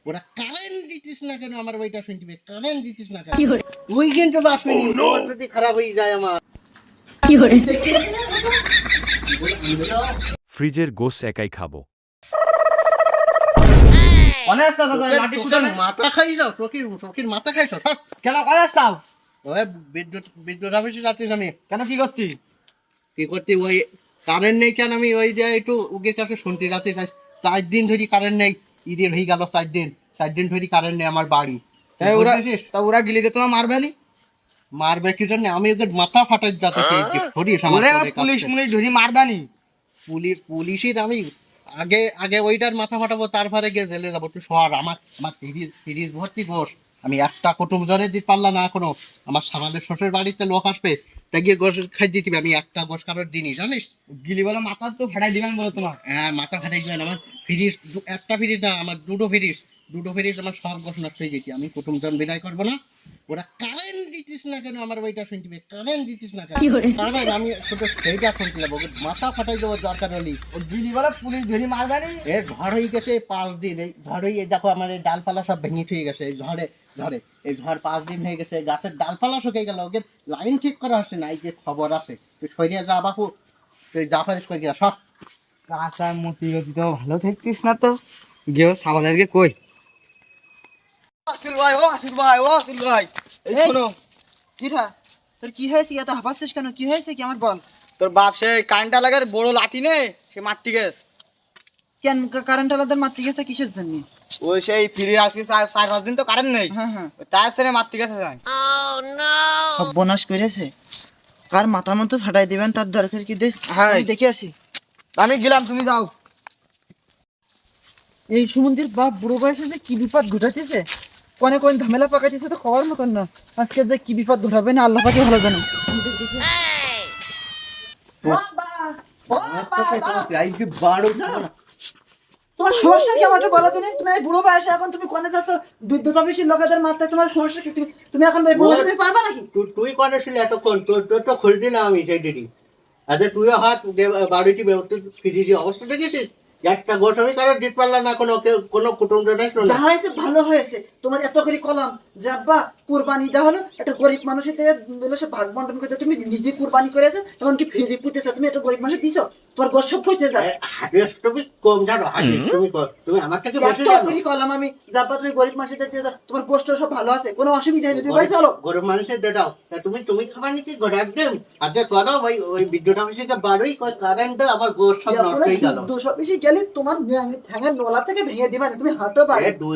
ওরা কারেন্ট দিতিস না কেন আমার ওইটা শুনতে কারেন্ট দিতিস না কেন তুই কিন্তু বাসবিনি তোমার যদি খারাপ হয়ে যায় আমার ফ্রিজের গোস একাই খাবো। অনেক দাদা লাঠি শুধু মাথা খাই যাও চকির মাথা খাইছ কেন কলেজ চাও ওই বিদ্যুৎ বিদ্যুৎ অফিসে যাচ্ছিস আমি কেন কি করতি কি করতে ওই কারেন্ট নেই কেন আমি ওই যে একটু উগের কাছে শুনতে যাচ্ছি 4 দিন ধরে কারেন্ট নেই ঈদের হয়ে গেল 4 দিন ধরে কারেন্ট নেই আমার বাড়ি বুঝেছিস? ওরা গিলি দিয়ে তোমার মারবে নি মারবে কি জন্য আমি ওদের মাথা ফাটাই যাচ্ছি ধরিস আমার ওরে পরে পুলিশ কাছে। মুলিশ ধরি মারবে নি পুলিশের আমি আগে আগে ওইটার মাথা ফাটাবো তারপরে গিয়ে জেলে যাবো তুই সর আমার আমার ফিরিজ ভর্তি গোস আমি একটা কুটুম জনে দিতে পারলাম না কোনো আমার সামানের শ্বশুর বাড়িতে লোক আসবে তা গিয়ে গোস খাই দিতে হবে, আমি একটা গোস কারোর দিনই জানিস গিলি বলে মাথা তো ফাটাই দিবেন বলে তোমার হ্যাঁ মাথা ফাটাই দিবেন আমার ফ্রিজ একটা ফ্রিজ না আমার দুটো ফ্রিজ আমার সব গোস নষ্ট হয়ে যেতে আমি কুটুম জন বিদায় করবো না ওরা কারেন্ট দিতিস না কেন আমার ওইটা শুনতে কারেন্ট দিতিস না কেন কারেন্ট আমি শুধু সেইটা শুনতে যাবো মাথা ফাটাই দেবো দরকার হলি ও গিলি বলে পুলিশ ধরি মারবে নি এ ঝড় হয়ে গেছে 5 দিন এই ঝড় হয়ে দেখো আমার এই ডালপালা সব ভেঙে হয়ে গেছে এই ঝড়ে এই ঝড় 5 দিন হয়ে গেছে গাছের ডালপালা শুকিয়ে গেল ওকে লাইন ঠিক করা হচ্ছে না এই যে খবর আছে তুই সরিয়ে যা বাপু তুই যা পারিস করে গিয়া সব কাঁচা মতি গতি তো ভালো থাকতিস না তো গিয়ে সাবানের গে কই আসিল ভাই এই এই। শোনো কিরা তোর কি হয়েছে এত হাঁপাচ্ছিস কেন কি হয়েছে কি আমার বল তোর বাপ সে কারেন্টটা লাগার বড় লাঠি নে সে মারতে গেছ কেন কারেন্ট আলাদা মারতে গেছে কিসের জন্য ওই সেই ফিরে আসি 4-5 দিন তো কারেন্ট নেই হ্যাঁ হ্যাঁ তার সে মারতে গেছে যাই সর্বনাশ করেছে কার মাথা মতো ফাটাই দিবেন তার দরকার কি দেখ হ্যাঁ। আমি দেখে আসি আমি গেলাম তুমি যাও এই সুমন্দির বাপ বুড়ো বয়সে যে কি বিপদ ঘটাতেছে কোন ঝামেলা পাকাইতেছে তো খবর মতন না আজকে যে কি বিপদ ঘটাবে না আল্লাহ পাকে ভালো জানে তোমার সমস্যা কি আমাকে বলো দিনে তুমি এই বুড়ো বয়সে এখন তুমি কোনে যাচ্ছ বিদ্যুৎ অফিসের লোকেদের মারতে তোমার সমস্যা কি তুমি এখন এই বুড়ো বয়সে তুমি পারবা নাকি তুই করেছিলি এতক্ষণ তোর তো খুলতি না আমি সেই দিনই আচ্ছা তুইও হাত বাড়িটি ফ্রিজে অবস্থা দেখেছিস একটা গোস আমি কারোর দিতে পারলাম না কোনো কুটুম জন আসলো না যা হয়েছে ভালো হয়েছে তোমার এত করে কলাম যে আব্বা কুরবানিটা হলো একটা গরিব মানুষের দিয়ে দিলে সে ভাগ বন্টন করতে তুমি নিজে কুরবানি করেছো এমনকি ফ্রিজে পুঁতেছো তুমি একটা গরিব মানুষের দিছো তোমার গোস সব পড়ছে যায় হাদিস তুমি কম জানো হাদিস তুমি আমার থেকে বেশি এত জানো করে কলাম আমি যে আব্বা তুমি গরিব মানুষের দিয়ে দাও তোমার গোষ্ঠ সব ভালো আছে কোনো অসুবিধা নেই তুমি বাড়ি চলো গরিব মানুষের দাও তুমি খাবার নাকি ঘোরার দেন আজকে চলো ওই বিদ্যুৎ অফিসে বাড়ি কারেন্ট আমার গোস সব নষ্ট হয়ে গেল 200 বেশি গেলে তোমার ঠ্যাঙের নলা থেকে ভেঙে দিবা না তুমি হাঁটো পারবে দুই